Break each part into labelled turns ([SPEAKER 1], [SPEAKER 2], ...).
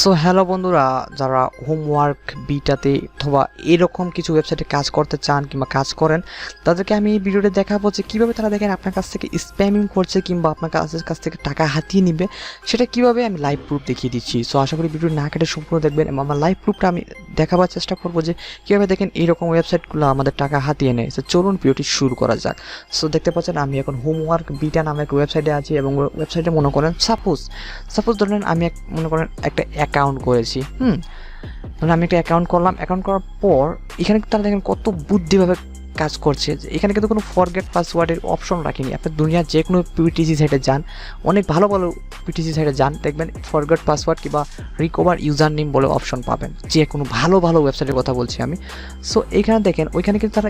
[SPEAKER 1] So hello বন্ধুরা, যারা homework বিটাতে অথবা এরকম কিছু ওয়েবসাইটে কাজ করতে চান কিংবা কাজ করেন, তাদেরকে আমি এই ভিডিওতে দেখাবো যে কীভাবে তারা দেখেন আপনার কাছ থেকে স্প্যামিং করছে কিংবা আপনার কাছ থেকে টাকা হাতিয়ে নিবে, সেটা কীভাবে আমি লাইভ প্রুফ দেখিয়ে দিচ্ছি। সো আশা করি ভিডিও না কেটে সম্পূর্ণ দেখবেন এবং আমার লাইভ প্রুফটা আমি দেখাবার চেষ্টা করবো যে কীভাবে দেখেন এইরকম ওয়েবসাইটগুলো আমাদের টাকা হাতিয়ে নেয়। সো চলুন ভিডিওটি শুরু করা যাক। সো দেখতে পাচ্ছেন আমি এখন হোমওয়ার্ক বিটা নামে একটা ওয়েবসাইটে আছি এবং ওয়েবসাইটে মনে করেন সাপোজ ধরেন আমি মনে করেন একটা অ্যাকাউন্ট করেছি। মানে আমি একটা অ্যাকাউন্ট করার পর এখানে তারা দেখেন কত বুদ্ধিভাবে কাজ করছে। যে এখানে কিন্তু কোনো ফরগেট পাসওয়ার্ডের অপশন রাখিনি। আপনি দুনিয়ার যে কোনো পিটিসি সাইটে যান, অনেক ভালো পিটিসি সাইটে যান, দেখবেন ফরগেট পাসওয়ার্ড কিংবা রিকভার ইউজার নেম বলে অপশন পাবেন, যে কোনো ভালো ওয়েবসাইটের কথা বলছি আমি। সো এখানে দেখেন ওইখানে কিন্তু তারা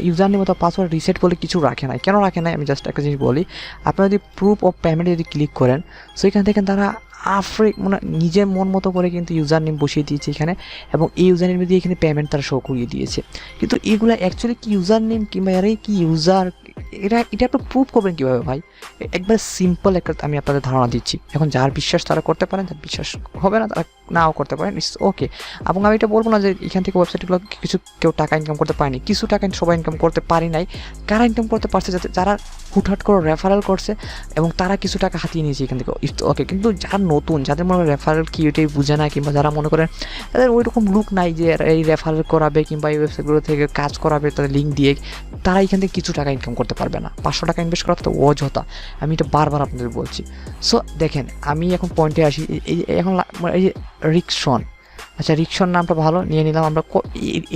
[SPEAKER 1] ইউজার নেম অথবা পাসওয়ার্ড রিসেট বলে কিছু রাখে নাই। কেন রাখে নাই আমি জাস্ট একটা জিনিস বলি। আপনারা যদি প্রুফ অফ পেমেন্ট যদি ক্লিক করেন, সো এখানে দেখেন তারা মানে নিজের মন মতো করে কিন্তু ইউজার নেম বসিয়ে দিয়েছে এখানে, এবং এই ইউজার নেম দিয়ে এখানে পেমেন্ট তারা শো করিয়ে দিয়েছে। কিন্তু এগুলো অ্যাকচুয়ালি কি ইউজার নেম কিংবা এরাই কি ইউজার, এটা আপনি প্রুভ করবেন কীভাবে ভাই? একবার সিম্পল একটা আমি আপনাদের ধারণা দিচ্ছি। এখন যার বিশ্বাস তারা করতে পারেন, যার বিশ্বাস হবে না তারা নাও করতে পারেন, ইটস ওকে। এবং আমি এটা বলবো না যে এখান থেকে ওয়েবসাইটগুলো কেউ টাকা ইনকাম করতে পারেনি। কিছু টাকা সবাই ইনকাম করতে পারি নাই। কারা ইনকাম করতে পারছে? যারা হুটহাট করে রেফারেল করছে এবং তারা কিছু টাকা হাতিয়ে নিয়েছে এখান থেকে, ইটস ওকে। কিন্তু যারা নতুন, যাদের মনে হয় রেফারেল কি ওইটাই বুঝে না, কিংবা যারা মনে করেন তাদের ওই রকম লুক নাই যে এই রেফারেল করাবে কিংবা এই ওয়েবসাইটগুলো থেকে কাজ করাবে তাদের লিঙ্ক দিয়ে, তারা এখান থেকে কিছু টাকা ইনকাম করতে পারবে না। 500 টাকা ইনভেস্ট করা তো অযথা, আমি এটা বারবার আপনাদের বলছি। সো দেখেন আমি এখন পয়েন্টে আসি। এখন এই যে রিকশন, আচ্ছা রিকশন নামটা ভালো নিয়ে নিলাম আমরা।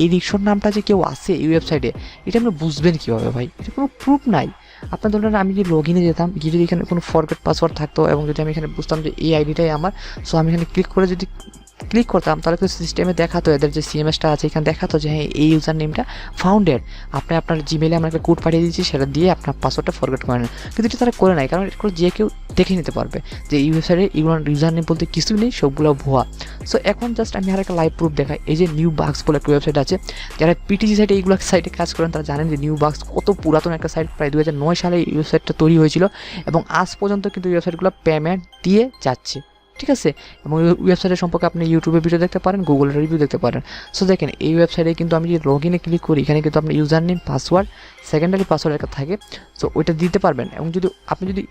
[SPEAKER 1] এই রিকশন নামটা যে কেউ আছে এই ওয়েবসাইটে, এটা আপনি বুঝবেন কীভাবে ভাই? এটা কোনো প্রুফ নাই। আপনার ধরুন আমি যদি লগ ইনে যেতাম, গিয়ে যদি এখানে কোনো ফরগেট পাসওয়ার্ড থাকতো এবং যদি আমি এখানে বুঝতাম যে এই আইডিটাই আমার, সো আমি এখানে ক্লিক করতাম, তাহলে তো সিস্টেমে দেখাতো, এদের যে সিএমএসটা আছে এখানে দেখাতো যে হ্যাঁ এই ইউজার নেমটা ফাউন্ডেড, আপনি আপনার জিমেলে আমরা একটা কোড পাঠিয়ে দিচ্ছি, সেটা দিয়ে আপনার পাসওয়ার্ডটা ফরগেট করে নেন। কিন্তু এটা তারা করে নাই, কারণ এটা করে যে কেউ দেখে নিতে পারবে যে এই ওয়েবসাইটে এগুলো ইউজার নেম বলতে কিছুই নেই, সবগুলো ভুয়া। সো এখন জাস্ট আমি আর একটা লাইভ প্রুফ দেখাই। এই যে নিউ বাক্স বলে একটা ওয়েবসাইট আছে, যারা পিটিসি সাইটে এইগুলো সাইটে কাজ করেন তারা জানেন যে নিউ বাক্স কত পুরাতন একটা সাইট, প্রায় 2009 সালে এই ওয়েবসাইটটা তৈরি হয়েছিল এবং আজ পর্যন্ত কিন্তু এই ওয়েবসাইটগুলো পেমেন্ট দিয়ে যাচ্ছে, ঠিক আছে। এবং ওয়েবসাইটের সম্পর্কে আপনি ইউটিউবে ভিডিও দেখতে পারেন, গুগলের রিভিউ দেখতে পারেন। সো দেখেন এই ওয়েবসাইটে কিন্তু আমি যদি লগ ইনে ক্লিক করি, এখানে কিন্তু আপনার user name, password, secondary password একটা থাকে, সো ওইটা দিতে পারবেন। এবং আপনি যদি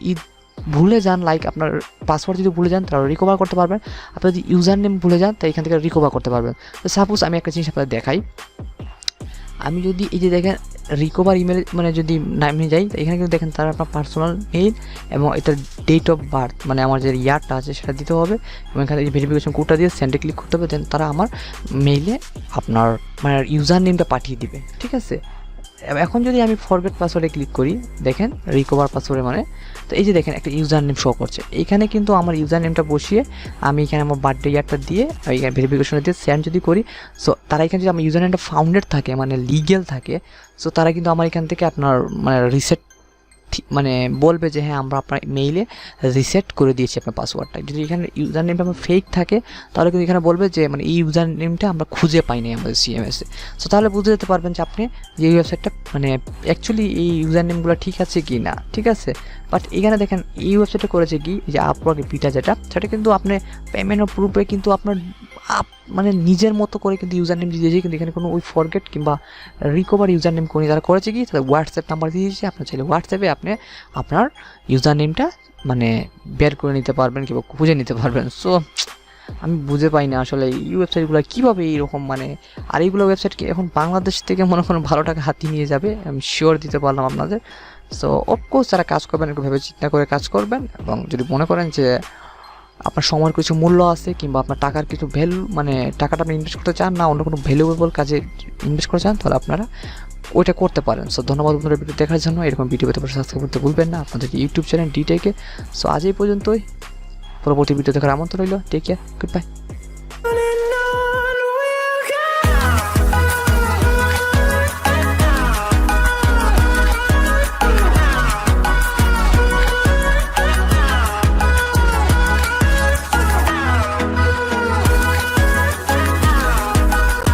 [SPEAKER 1] ভুলে যান, লাইক আপনার পাসওয়ার্ড যদি ভুলে যান তাহলে রিকভার করতে পারবেন। আপনি যদি ইউজার নেম ভুলে যান তাই এখান থেকে রিকভার করতে পারবেন। তো সাপোজ আমি একটা জিনিস আপনাদের দেখাই। আমি যদি এই যে দেখেন রিকভার ইমেল মানে যদি নামে যাই, এখানে কিন্তু দেখেন তারা আপনার পার্সোনাল মেইল এবং এটার ডেট অফ বার্থ মানে আমার যে ইয়ারটা আছে সেটা দিতে হবে, এবং এখানে এই ভেরিফিকেশন কোডটা দিয়ে সেন্ডে ক্লিক করতে হবে, দেন তারা আমার মেইলে আপনার মানে ইউজার নেমটা পাঠিয়ে দিবে, ঠিক আছে। এখন যদি আমি ফরগেট পাসওয়ার্ডে ক্লিক করি, দেখেন রিকভার পাসওয়ার্ডে মানে, তো এই যে দেখেন একটা ইউজার নেম শো করছে। এখানে কিন্তু আমার ইউজার নেমটা বসিয়ে আমি এখানে আমার বার্থডে ইয়ারটা দিয়ে এখানে ভেরিফিকেশনে দিয়ে সেন্ড যদি করি, সো তারা এখানে যদি আমার ইউজার নেমটা ফাউন্ডেড থাকে মানে লিগেল থাকে, সো তারা কিন্তু আমার এখান থেকে আপনার মানে রিসেট মানে বলবে যে হ্যাঁ আমরা আপনার মেইলে রিসেট করে দিয়েছি আপনার পাসওয়ার্ডটা। যদি এখানে ইউজার নেমটা আমার ফেক থাকে তাহলে কিন্তু এখানে বলবে যে মানে এই ইউজার নেমটা আমরা খুঁজে পাইনি আমাদের সিএমএসে। সো তাহলে বুঝতে যেতে পারবেন যে আপনি যে ওয়েবসাইটটা মানে অ্যাকচুয়ালি এই ইউজার নেমগুলো ঠিক আছে কি না, ঠিক আছে। বাট এখানে দেখেন এই ওয়েবসাইটে করেছে কি, যে আপওয়ার্ক বিটা যেটা, সেটা কিন্তু আপনি পেমেন্ট ও প্রুফে কিন্তু আপনার মানে নিজের মতো করে কিন্তু ইউজার নেম দিয়েছে, কিন্তু এখানে কোনো ওই ফরগেট কিংবা রিকভার ইউজার নেম কোনি তারা করেছে কি, তাদের হোয়াটসঅ্যাপ নাম্বার দিয়ে দিয়েছে। আপনার চাইলে হোয়াটসঅ্যাপে আপনি আপনার ইউজার নেমটা মানে বের করে নিতে পারবেন কিংবা খুঁজে নিতে পারবেন। সো আমি বুঝে পাই না আসলে এই ওয়েবসাইটগুলো কীভাবে এইরকম মানে, আর এইগুলো ওয়েবসাইট কি এখন বাংলাদেশ থেকে মনে করেন ভালো টাকা হাতিয়ে নিয়ে যাবে, আমি শিওর দিতে পারলাম আপনাদের। সো অফকোর্স যারা কাজ করবেন একটু ভেবে চিন্তা করে কাজ করবেন, এবং যদি মনে করেন যে আপনার সময়ের কিছু মূল্য আছে কিংবা আপনার টাকার কিছু ভ্যালু মানে টাকাটা আপনি ইনভেস্ট করতে চান না, অন্য কোনো ভ্যালুয়েবল কাজে ইনভেস্ট করতে চান, তাহলে আপনারা ওইটা করতে পারেন। সো ধন্যবাদ বন্ধুরা ভিডিও দেখার জন্য। এরকম ভিডিও পেতে সাবস্ক্রাইব করতে ভুলবেন না আপনাদের ইউটিউব চ্যানেল ডিটেকে। সো আজ এই পর্যন্তই, পরবর্তী ভিডিও দেখার আমন্ত্রণ রইল। Take care, good bye.